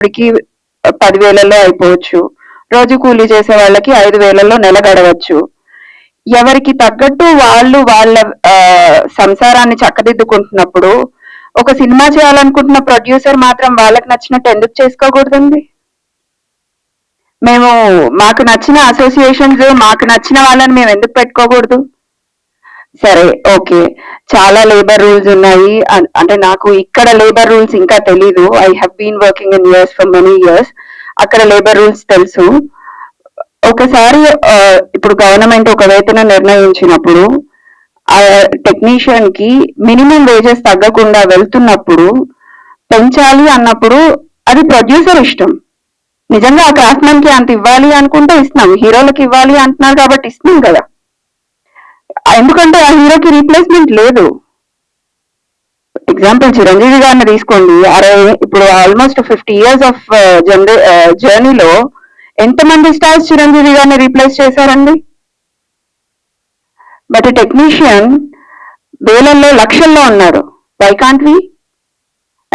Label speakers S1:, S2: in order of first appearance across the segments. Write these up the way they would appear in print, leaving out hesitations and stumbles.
S1: ఇప్పటికి 10,000లో అయిపోవచ్చు. రోజు కూలీ చేసే వాళ్ళకి 5,000లో నెల గడవచ్చు. ఎవరికి తగ్గట్టు వాళ్ళు వాళ్ళ సంసారాన్ని చక్కదిద్దుకుంటున్నప్పుడు ఒక సినిమా చేయాలనుకుంటున్న ప్రొడ్యూసర్ మాత్రం వాళ్ళకి నచ్చినట్టు ఎందుకు చేసుకోకూడదండి? మాకు నచ్చిన అసోసియేషన్స్, మాకు నచ్చిన వాళ్ళని మేము ఎందుకు పెట్టుకోకూడదు? సరే, ఓకే, చాలా లేబర్ రూల్స్ ఉన్నాయి. అంటే నాకు ఇక్కడ లేబర్ రూల్స్ ఇంకా తెలీదు. I have been working in US for many years. అక్కడ లేబర్ రూల్స్ తెలుసు. ఒకసారి ఇప్పుడు గవర్నమెంట్ ఒక వేతనం నిర్ణయించినప్పుడు ఆ టెక్నీషియన్ కి మినిమం వేజెస్ తగ్గకుండా వెళ్తున్నప్పుడు పెంచాలి అన్నప్పుడు అది ప్రొడ్యూసర్ ఇష్టం. నిజంగా ఆ క్రాఫ్ట్మెన్ కి అంత ఇవ్వాలి అనుకుంటే ఇస్తున్నాం, హీరోలకు ఇవ్వాలి అంటున్నారు కాబట్టి ఇస్తున్నాం కదా. ఎందుకంటే ఆ హీరోకి రీప్లేస్మెంట్ లేదు. ఎగ్జాంపుల్ చిరంజీవి గారిని తీసుకోండి. ఇప్పుడు ఆల్మోస్ట్ 50 years ఆఫ్ జర్నీలో ఎంతమంది స్టార్స్ చిరంజీవి గారిని రీప్లేస్ చేశారండి? బట్ టెక్నీషియన్ వేలల్లో లక్షల్లో ఉన్నారు. Why can't we?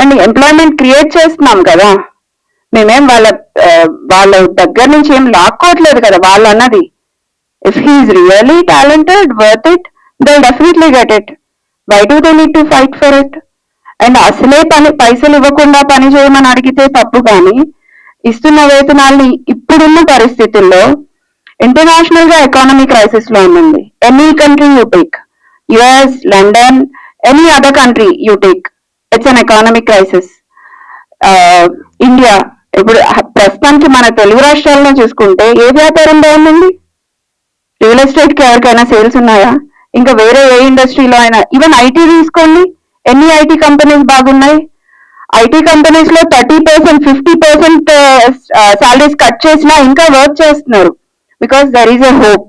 S1: And employment create చేస్తున్నాం కదా. మేమేం వాళ్ళ దగ్గర నుంచి ఏం లాక్కోవట్లేదు కదా. వాళ్ళు అన్నది if he's really talented, worth it, they definitely get it. Why do they need to fight for it? And అసలే పైసలు ఇవ్వకుండా పని చేయమని అడిగితే తప్పు, కానీ ఇస్తున్న వేతనాల్ని ఇప్పుడున్న పరిస్థితుల్లో ఇంటర్నేషనల్ గా ఎకానమీ క్రైసిస్ లో ఉంది. Any country you take, US, London, any other country you take, it's an economic crisis. India ఇప్పుడు ప్రస్తుతానికి మన తెలుగు రాష్ట్రాలను చూసుకుంటే ఏ వ్యాపారం బాగుందండి? రియల్ ఎస్టేట్ కి ఎవరికైనా సేల్స్ ఉన్నాయా? ఇంకా వేరే ఏ ఇండస్ట్రీలో అయినా, ఈవెన్ ఐటీ తీసుకోండి, ఎన్ని ఐటీ కంపెనీస్ బాగున్నాయి? ఐటీ కంపెనీస్ లో 30%, 50% సాలరీస్ కట్ చేసినా ఇంకా వర్క్ చేస్తున్నారు. Because there is a hope.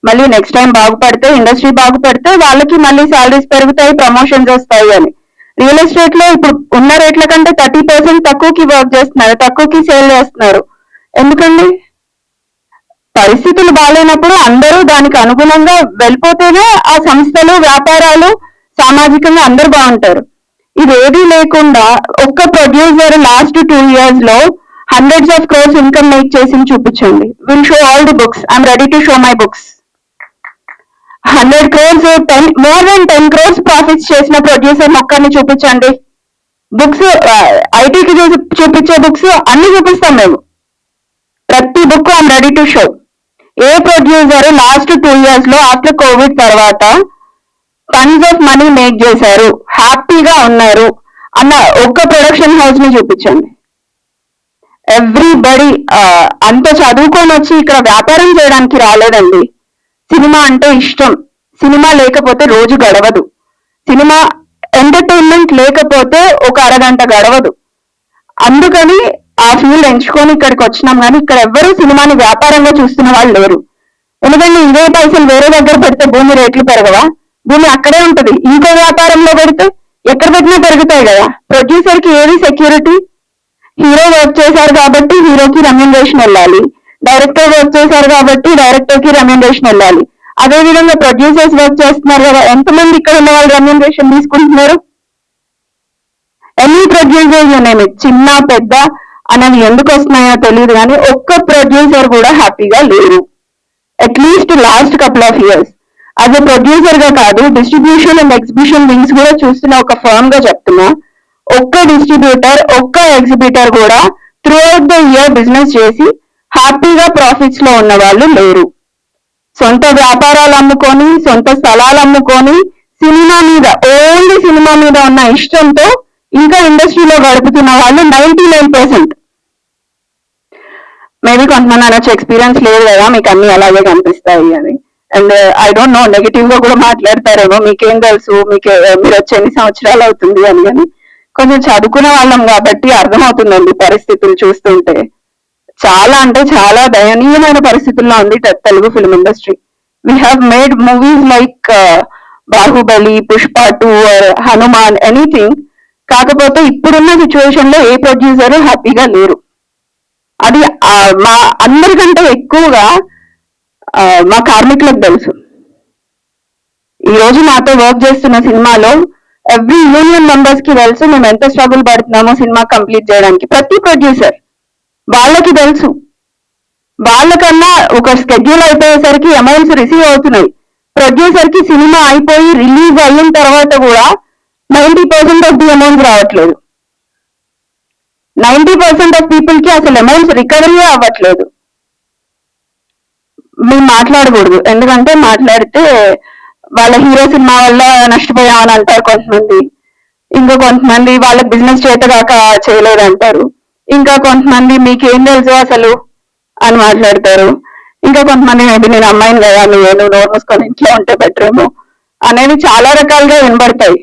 S1: మళ్ళీ నెక్స్ట్ టైం బాగుపడితే, ఇండస్ట్రీ బాగుపడితే వాళ్ళకి మళ్ళీ సాలరీస్ పెరుగుతాయి, ప్రమోషన్స్ వస్తాయి అని. రియల్ ఎస్టేట్ లో ఇప్పుడు ఉన్న రేట్ల కంటే 30% తక్కువకి వర్క్ చేస్తున్నారు, తక్కువకి సేల్ చేస్తున్నారు. ఎందుకండి? పరిస్థితులు బాగాలేనప్పుడు అందరూ దానికి అనుగుణంగా వెళ్ళిపోతేనే ఆ సంస్థలు, వ్యాపారాలు, సామాజికంగా అందరూ బాగుంటారు. ఇదేది లేకుండా ఒక్క ప్రొడ్యూసర్ లాస్ట్ 2 years లో hundreds of crores income make చేసి చూపించండి. Will show all the books. I'm ready to show my books. 100 crores, more than 10 crores profits చేసిన ప్రొడ్యూసర్ ఒక్కరిని చూపించండి. బుక్స్, ఐటీకి చూపించే బుక్స్ అన్ని చూపిస్తాం మేము. ప్రతి book I'm ready to show. A producer last 2 years లో ఆఫ్టర్ కోవిడ్ తర్వాత టన్స్ ఆఫ్ మనీ మేక్ చేశారు, హ్యాపీగా ఉన్నారు అన్న ఒక్క ప్రొడక్షన్ హౌస్ ని చూపించండి. ఎవ్రీబడి అంత చదువుకొని వచ్చి ఇక్కడ వ్యాపారం చేయడానికి రాలేదండి. సినిమా అంటే ఇష్టం. సినిమా లేకపోతే రోజు గడవదు. సినిమా ఎంటర్టైన్మెంట్ లేకపోతే ఒక అరగంట గడవదు. అందుకని ఆ ఫీల్డ్ ఎంచుకొని ఇక్కడికి వచ్చినాం. కానీ ఇక్కడ ఎవ్వరూ సినిమాని వ్యాపారంగా చూస్తున్న వాళ్ళు లేరు. ఎందుకంటే ఇదే పైసలు వేరే దగ్గర పెడితే భూమి రేట్లు పెరగవా? భూమి అక్కడే ఉంటది. ఇంకో వ్యాపారంలో పెడితే ఎక్కడ పెట్టినా పెరుగుతాయి కదా. ప్రొడ్యూసర్ కి ఏది సెక్యూరిటీ? హీరో వర్క్ చేశారు కాబట్టి హీరోకి రెమ్యూనరేషన్ వెళ్ళాలి, డైరెక్టర్ వర్క్ చేశారు కాబట్టి డైరెక్టర్ కి రెమ్యూనరేషన్ వెళ్ళాలి. అదే విధంగా ప్రొడ్యూసర్స్ వర్క్ చేస్తున్నారు కదా. ఎంతమంది ఇక్కడ ఉన్న వాళ్ళు రెమ్యూనరేషన్ తీసుకుంటున్నారు? ఎనీ ప్రొడ్యూసర్స్ నేమ్, చిన్న పెద్ద అనేవి ఎందుకు వస్తున్నాయో తెలియదు, కానీ ఒక్క ప్రొడ్యూసర్ కూడా హ్యాపీగా లేరు. At least last couple of years. As a producer గా కాదు, డిస్ట్రిబ్యూషన్ అండ్ ఎగ్జిబిషన్ వింగ్స్ కూడా చూస్తున్న ఒక ఫర్మ్ గా చెప్తున్నా, ఒక్క డిస్ట్రిబ్యూటర్, ఒక్క ఎగ్జిబిటర్ కూడా through out the year business చేసి హ్యాపీగా ప్రాఫిట్స్ లో ఉన్న వాళ్ళు లేరు. సొంత వ్యాపారాలు అమ్ముకొని, సొంత స్థలాలు అమ్ముకొని, సినిమా మీద, ఓన్లీ సినిమా మీద ఉన్న ఇష్టంతో ఇంకా ఇండస్ట్రీలో గడుపుతున్న వాళ్ళు 99%. మేబీ కొంతమంది అనొచ్చు ఎక్స్పీరియన్స్ లేదు కదా, మీకు అన్ని అలాగే కనిపిస్తాయి అని. And I don't know, negative గా కూడా మాట్లాడతారేమో, మీకేం తెలుసు, మీరు వచ్చి ఎన్ని సంవత్సరాలు అవుతుంది అని. కానీ కొంచెం చదువుకునే వాళ్ళం కాబట్టి అర్థమవుతుందండి పరిస్థితులు చూస్తుంటే. చాలా అంటే చాలా దయనీయమైన పరిస్థితుల్లో ఉంది Telugu film industry. We have made movies like Baahubali, Pushpa 2, Hanuman, anything. కాకపోతే ఇప్పుడున్న సిచ్యువేషన్ లో ఏ ప్రొడ్యూసర్ హ్యాపీగా లేరు. అది మా అందరికంటే ఎక్కువగా మా కార్మికులకు తెలుసు. ఈ రోజు నాతో వర్క్ చేస్తున్న సినిమాలో ఎవ్రీ యూనియన్ మెంబర్స్ కి తెలుసు మేము ఎంత స్ట్రగుల్ పడుతున్నామో సినిమా కంప్లీట్ చేయడానికి. ప్రతి ప్రొడ్యూసర్ వాళ్ళకి తెలుసు. వాళ్ళకన్నా ఒక స్కెడ్యూల్ అయిపోయేసరికి అమౌంట్స్ రిసీవ్ అవుతున్నాయి. ప్రొడ్యూసర్ కి సినిమా అయిపోయి రిలీజ్ అయిన తర్వాత కూడా 90% ఆఫ్ ది అమౌంట్స్ రావట్లేదు. 90% ఆఫ్ పీపుల్ కి అసలు అమౌంట్స్ రికవరీ అవ్వట్లేదు. మేము మాట్లాడకూడదు, ఎందుకంటే మాట్లాడితే వాళ్ళ హీరో సినిమా వల్ల నష్టపోయామని అంటారు కొంతమంది. ఇంకా కొంతమంది వాళ్ళ బిజినెస్ చేతగాక చేయలేదంటారు. ఇంకా కొంతమంది మీకేం తెలుసు అసలు అని మాట్లాడతారు. ఇంకా కొంతమంది మేబీ నేను అమ్మాయిని కదా, నువ్వు నోరు మూసుకొని ఇంట్లో ఉంటే బెటర్ ఏమో అనేవి చాలా రకాలుగా వినబడతాయి.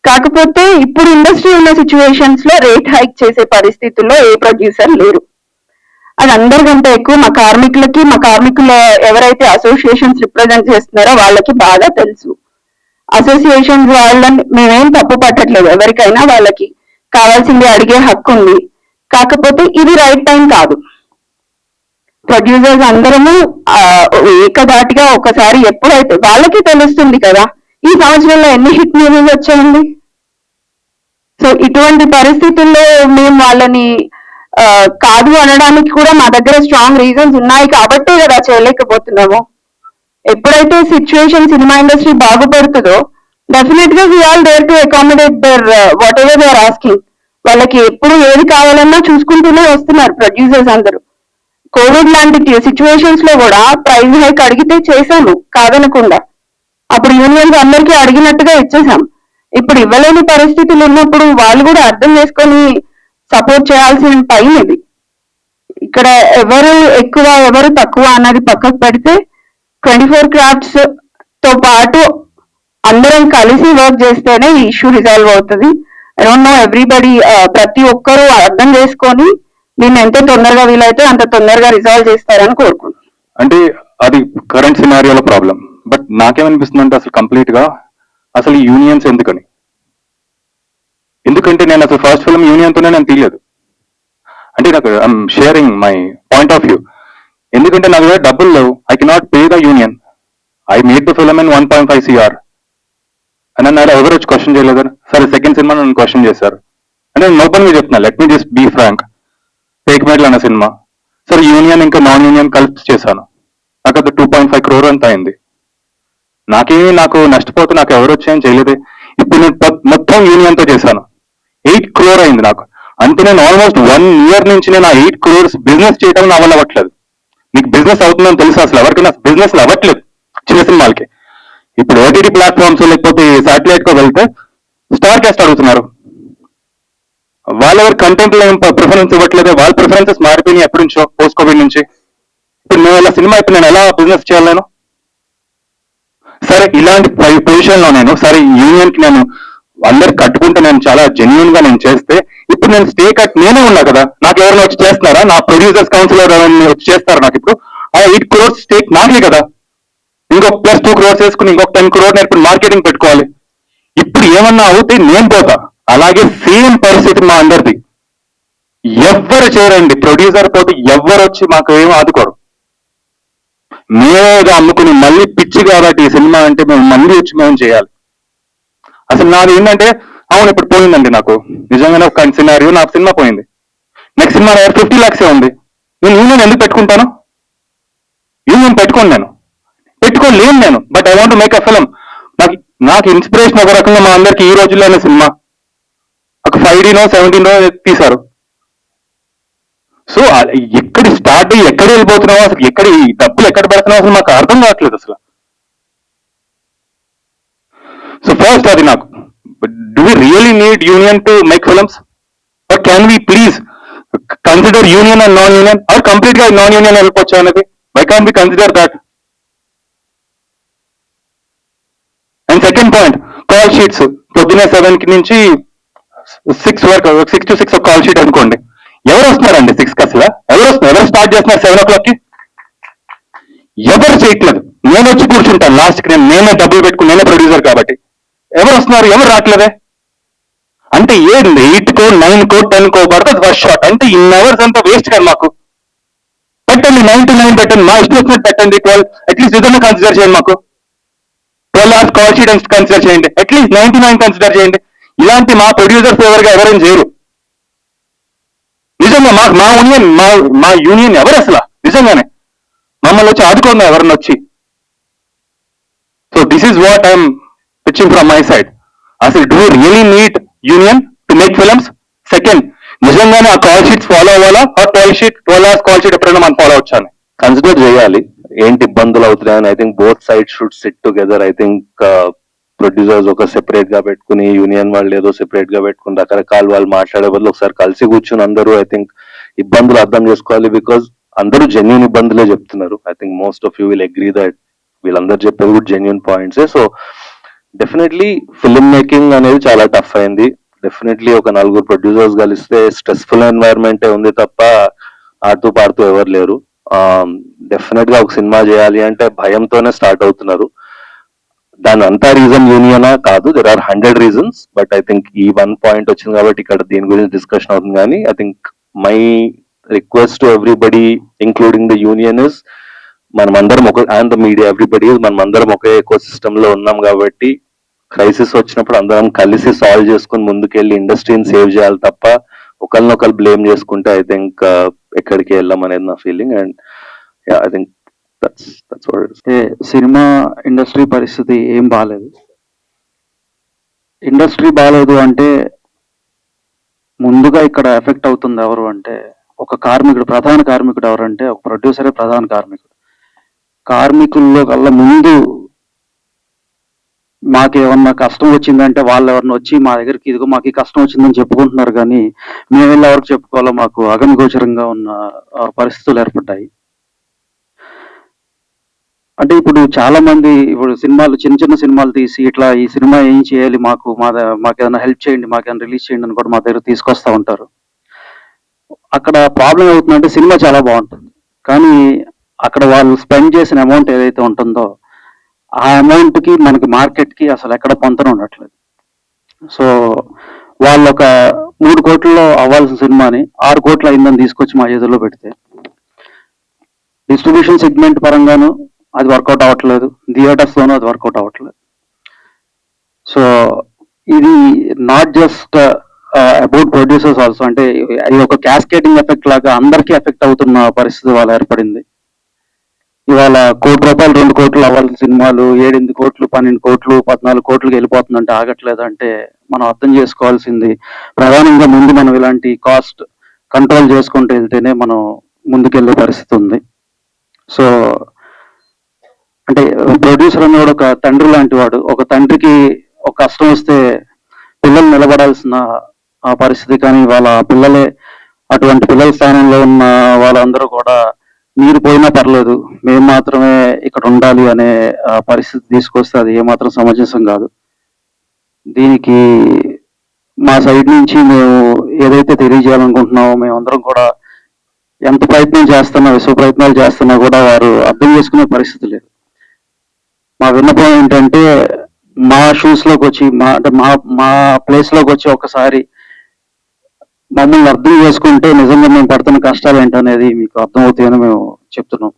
S1: కాకపోతే ఇప్పుడు ఇండస్ట్రీ ఉన్న సిచ్యువేషన్స్ లో రేట్ హైక్ చేసే పరిస్థితుల్లో ఏ ప్రొడ్యూసర్ లేరు. అది అందరికంటే ఎక్కువ మా కార్మికుల ఎవరైతే అసోసియేషన్స్ రిప్రజెంట్ చేస్తున్నారో వాళ్ళకి బాగా తెలుసు. అసోసియేషన్స్ వాళ్ళని మేమేం తప్పు పట్టట్లేదు, ఎవరికైనా వాళ్ళకి కావాల్సింది అడిగే హక్కు ఉంది. కాకపోతే ఇది రైట్ టైం కాదు. ప్రొడ్యూసర్స్ అందరము ఏకధాటిగా ఒకసారి ఎప్పుడైతే వాళ్ళకి తెలుస్తుంది కదా ఈ సంవత్సరంలో ఎన్ని హిట్ మూవీస్ వచ్చాయండి. సో ఇటువంటి పరిస్థితుల్లో మేము వాళ్ళని కాదు అనడానికి కూడా మా దగ్గర స్ట్రాంగ్ రీజన్స్ ఉన్నాయి కాబట్టే కదా చేయలేకపోతున్నాము. ఎప్పుడైతే సిచ్యువేషన్ సినిమా ఇండస్ట్రీ బాగుపడుతుందో డెఫినెట్ గా we all there to accommodate there whatever they are asking. వాళ్ళకి ఎప్పుడు ఏది కావాలన్నా చూసుకుంటూనే వస్తున్నారు ప్రొడ్యూసర్స్ అందరూ. కోవిడ్ లాంటి సిచ్యువేషన్స్ లో కూడా ప్రైస్ హైక్ అడిగితే చేశాము కాదనకుండా. అప్పుడు యూనియన్స్ అందరికీ అడిగినట్టుగా ఇచ్చేసాం. ఇప్పుడు ఇవ్వలేని పరిస్థితులు ఉన్నప్పుడు వాళ్ళు కూడా అర్థం చేసుకొని సపోర్ట్ చేయాల్సిన టైం ఇది. ఇక్కడ ఎవరు ఎక్కువ ఎవరు తక్కువ అన్నది పక్కకు పెడితే 24 క్రాఫ్ట్స్ తో పాటు అందరం కలిసి వర్క్ చేస్తేనే ఈ ఇష్యూ రిజాల్వ్ అవుతుంది. ఐ డోంట్ నో ఎవ్రీబడి, ప్రతి ఒక్కరూ అర్థం చేసుకొని దీన్ని ఎంత తొందరగా వీలైతే అంత తొందరగా రిజాల్వ్ చేస్తారని కోరుకుంటున్నాను.
S2: అంటే అది కరెంట్ సినారియోలో ప్రాబ్లం. బట్ నాకేమనిపిస్తుంది అంటే అసలు కంప్లీట్ గా అసలు యూనియన్స్ ఎందుకంటే నేను అసలు ఫస్ట్ ఫిల్మ్ యూనియన్ తోనే నేను తీయలేదు. అంటే నాకు I'm sharing my point of view. ఎందుకంటే నాకు డబ్బులు లేవు, I cannot pay the union. I made the film in 1.5 CR అని అన్నారు. ఎవరు వచ్చి క్వశ్చన్ చేయలేదు. సరే సెకండ్ సినిమా నన్ను క్వశ్చన్ చేశారు అంటే నేను ఓపెన్ గా చెప్తున్నా, let me just be frank. టేక్మేట్లు అన్న సినిమా సరే యూనియన్ ఇంకా నాన్ యూనియన్ కలిపి చేశాను. నాకు అది 2.5 crore అంత అయింది. నాకు నష్టపోతే నాకు ఎవరు వచ్చాయని చేయలేదే. ఇప్పుడు నేను మొత్తం యూనియన్ తో చేశాను, 8 crore అయింది నాకు. అంటే నేను ఆల్మోస్ట్ 1 year నుంచి నేను ఆ 8 crores బిజినెస్ చేయడం నా వల్ల అవ్వట్లేదు. మీకు బిజినెస్ అవుతుందని తెలుసు, అసలు ఎవరికైనా బిజినెస్ అవ్వట్లేదు చిన్న సినిమాలకి. ఇప్పుడు ఓటీటీ ప్లాట్ఫామ్స్ లేకపోతే శాటిలైట్ కో వెళ్తే స్టార్ కాస్ట్ అడుగుతున్నారు. వాళ్ళెవరు కంటెంట్ లో ఏం ప్రిఫరెన్స్ ఇవ్వట్లేదు. వాళ్ళ ప్రిఫరెన్సెస్ మారిపోయినాయి ఎప్పటి నుంచో, పోస్ట్ కోవిడ్ నుంచి. ఇప్పుడు నేను ఇలా సినిమా ఇప్పుడు నేను ఎలా బిజినెస్ చేయాలి నేను? సరే ఇలాంటి పొజిషన్ లో నేను సరే యూనియన్ కి నేను అందరు కట్టుకుంటే నేను చాలా జెన్యున్ గా నేను చేస్తే ఇప్పుడు నేను స్టే కట్ నేనే ఉన్నా కదా, నాకు ఎవరైనా వచ్చి చేస్తున్నారా? నా ప్రొడ్యూసర్స్ కౌన్సిల్ ఎవరైనా వచ్చి చేస్తారా? నాకు ఇప్పుడు ఆ 8 crores స్టేక్ నాకే కదా. ఇంకొక +2 crores వేసుకుని ఇంకొక 10 crore నేను ఇప్పుడు మార్కెటింగ్ పెట్టుకోవాలి. ఇప్పుడు ఏమన్నా అవుతే నేను పోతా. అలాగే సేమ్ పరిస్థితి మా అందరిది. ఎవ్వరు చేయరండి, ప్రొడ్యూసర్ పోతే ఎవ్వరు వచ్చి మాకు ఏమో ఆదుకోరు. మేమేగా అమ్ముకుని మళ్ళీ పిచ్చి కాబట్టి ఈ సినిమా అంటే మేము మళ్ళీ వచ్చి మేము చేయాలి. అసలు నాది ఏంటంటే అవును ఇప్పుడు పోయిందండి నాకు నిజంగానే ఒక సినారియో, నాకు సినిమా పోయింది. నెక్స్ట్ సినిమా 50 lakhs ఉంది. నేను యూనియన్ ఎందుకు పెట్టుకుంటాను? యూనియన్ పెట్టుకోలేను. నేను but I want make a film. నాకు ఇన్స్పిరేషన్ ఒక రకంగా మా అందరికి ఈ రోజుల్లోనే సినిమా ఒక 5D 17 తీశారు. సో ఎక్కడ స్టార్ట్ అయ్యి ఎక్కడ వెళ్ళిపోతున్నావో, అసలు ఎక్కడ ఈ డబ్బులు ఎక్కడ పెడుతున్నావో అసలు మాకు అర్థం కావట్లేదు అసలు. సో ఫస్ట్ అది నాకు, do we really need union to make films or can we please consider union and non union or complete గా నాన్ యూనియన్ వెళ్ళిపోవచ్చు అనేది? Why can we consider that? And second point, call sheets పొద్దున్నే 7 నుంచి 6 వరకు, 6 to 6 ఒక call sheet అనుకోండి. ఎవరు వస్తున్నారండి 6 కి? అసలు ఎవరు వస్తున్నారు? ఎవరు స్టార్ట్ చేస్తున్నారు 7 o'clock కి? ఎవరు చేయట్లేదు. నేను వచ్చి కూర్చుంటాను లాస్ట్ కి, నేనే డబ్బులు పెట్టుకుని నేనే ప్రొడ్యూసర్ కాబట్టి. ఎవరు వస్తున్నారు? ఎవరు రావట్లేదే. అంటే ఏంది 8 కో 9 కో 10 కో పడుతుంది ఫస్ట్ షాట్. అంటే ఇన్ అవర్స్ అంతా వేస్ట్ కదా మాకు. పెట్టండి 9 to 9 పెట్టండి, మా ఇష్టం వచ్చినట్టు పెట్టండి. 12 అట్లీస్ట్ ఇదన్నా కన్సిడర్ చేయండి మాకు. 12 hours కాల్ షీట్ కన్సిడర్ చేయండి, అట్లీస్ట్ 99 కన్సిడర్ చేయండి. ఇలాంటి మా ప్రొడ్యూసర్ ఫేవర్ గా ఎవరైనా చేయరు. నిజంగా మా యూనియన్ ఎవరు అసలు నిజంగానే మమ్మల్ని వచ్చి ఆదుకోండి ఎవరిని వచ్చి. So this is what I'm pitching from my side. అసలు do really need union to make films? Second, నిజంగానే ఆ కాల్ షీట్స్ ఫాలో అవ్వాలా? ఆ 12 hours కాల్ షీట్ ఎప్పుడైనా మనం ఫాలో వచ్చాను
S3: కన్సిడర్ చేయాలి ఏంటి ఇబ్బందులు అవుతున్నాయని. I think both side should SIT together. I think producers ఒక సెపరేట్ గా పెట్టుకుని, యూనియన్ వాళ్ళు ఏదో సెపరేట్ గా పెట్టుకుని రకరకాల వాళ్ళు మాట్లాడే బదులు ఒకసారి కలిసి కూర్చుని అందరూ ఐ థింక్ ఇబ్బందులు అర్థం చేసుకోవాలి. బికాజ్ అందరూ జెన్యున్ ఇబ్బందులే చెప్తున్నారు. I think most of you will agree that వీళ్ళందరూ చెప్పేది కూడా జెన్యున్ పాయింట్సే. సో డెఫినెట్లీ ఫిల్మ్ మేకింగ్ అనేది చాలా టఫ్ అయింది. డెఫినెట్లీ ఒక 4 ప్రొడ్యూసర్స్ కలిస్తే స్ట్రెస్ఫుల్ ఎన్వైరన్మెంటే ఉంది తప్ప ఆడుతూ పాడుతూ ఎవరు లేరు. డెఫినెట్ గా ఒక సినిమా చేయాలి అంటే భయంతోనే స్టార్ట్ అవుతున్నారు. దాని అంతా రీజన్ యూనియనా కాదు, there are 100 reasons. But I think ఈ 1 పాయింట్ వచ్చింది కాబట్టి ఇక్కడ దీని గురించి డిస్కషన్ అవుతుంది. కానీ I think my request to everybody including the union is మనమందరం ఒక అండ్ ద మీడియా ఎవ్రీబడి మనమందరం ఒకే ఎకో సిస్టమ్ లో ఉన్నాం కాబట్టి క్రైసిస్ వచ్చినప్పుడు అందరం కలిసి సాల్వ్ చేసుకుని ముందుకెళ్ళి ఇండస్ట్రీని సేవ్ చేయాలి తప్ప ఒకరినొకరు బ్లేమ్ చేసుకుంటే ఐ థింక్ ఎక్కడికి వెళ్ళాం అనేది నా feeling. And I think that's what it is.
S4: Cinema industry పరిస్థితి ఏం బాగాలేదు. ఇండస్ట్రీ బాగాలేదు అంటే ముందుగా ఇక్కడ ఎఫెక్ట్ అవుతుంది ఎవరు అంటే ఒక కార్మికుడు. ప్రధాన కార్మికుడు ఎవరంటే ఒక ప్రొడ్యూసరే ప్రధాన కార్మికుడు. కార్మికుల్లో కల్లా ముందు మాకేమన్నా కష్టం వచ్చిందంటే వాళ్ళు ఎవరిని వచ్చి మా దగ్గరికి ఇదిగో మాకు ఈ కష్టం వచ్చిందని చెప్పుకుంటున్నారు. కానీ మేము వెళ్ళి ఎవరికి చెప్పుకోవాలో మాకు అగమగోచరంగా ఉన్న పరిస్థితులు ఏర్పడ్డాయి. అంటే ఇప్పుడు చాలా మంది ఇప్పుడు సినిమాలు చిన్న చిన్న సినిమాలు తీసి ఇట్లా ఈ సినిమా ఏం చేయాలి మాకేదైనా హెల్ప్ చేయండి, మాకేదైనా రిలీజ్ చేయండి అని కూడా మా దగ్గర తీసుకొస్తా ఉంటారు. అక్కడ ప్రాబ్లం అవుతుందంటే సినిమా చాలా బాగుంటుంది కానీ అక్కడ వాళ్ళు స్పెండ్ చేసిన అమౌంట్ ఏదైతే ఉంటుందో ఆ అమౌంట్ కి మనకి మార్కెట్ కి అసలు ఎక్కడ పొంతన ఉండట్లేదు. సో వాళ్ళు ఒక 3 కోట్లలో అవ్వాల్సిన సినిమాని 6 కోట్లు అయిందని తీసుకొచ్చి మా చేతుల్లో పెడితే డిస్ట్రిబ్యూషన్ సెగ్మెంట్ పరంగాను అది వర్కౌట్ అవ్వట్లేదు, థియేటర్స్ లోనూ అది వర్కౌట్ అవ్వట్లేదు. సో ఇది not just about producers also, అంటే ఇది ఒక క్యాస్కేటింగ్ ఎఫెక్ట్ లాగా అందరికీ ఎఫెక్ట్ అవుతున్న పరిస్థితి వాళ్ళ ఏర్పడింది. ఇవాళ 1 కోటి రూపాయలు 2 కోట్లు అవ్వాల్సిన సినిమాలు 7 కోట్లు 12 కోట్లు 14 కోట్లకి వెళ్ళిపోతుందంటే ఆగట్లేదంటే మనం అర్థం చేసుకోవాల్సింది ప్రధానంగా ముందు మనం ఇలాంటి కాస్ట్ కంట్రోల్ చేసుకుంటూ వెళ్తేనే మనం ముందుకెళ్ళే పరిస్థితి ఉంది. సో అంటే ప్రొడ్యూసర్ అనేవాడు ఒక తండ్రి లాంటి వాడు. ఒక తండ్రికి ఒక కష్టం వస్తే పిల్లలు నిలబడాల్సిన పరిస్థితి, కానీ వాళ్ళ పిల్లలే అటువంటి పిల్లల స్థానంలో ఉన్న వాళ్ళందరూ కూడా మీరు పోయినా పర్లేదు మేము మాత్రమే ఇక్కడ ఉండాలి అనే పరిస్థితి తీసుకొస్తే అది ఏమాత్రం సమంజసం కాదు. దీనికి మా సైడ్ నుంచి మేము ఏదైతే తెలియజేయాలనుకుంటున్నామో మేమందరం కూడా ఎంత ప్రయత్నం చేస్తున్నా విశ్వ ప్రయత్నాలు చేస్తున్నా కూడా వారు అర్థం చేసుకునే పరిస్థితి లేదు. మా విన్నపం ఏంటంటే మా షూస్ లోకి వచ్చి మా ప్లేస్ లోకి వచ్చి ఒకసారి మమ్మల్ని అర్థం చేసుకుంటే నిజంగా మేము పడుతున్న కష్టాలు ఏంటనేది మీకు అర్థమవుతాయని మేము చెప్తున్నాం.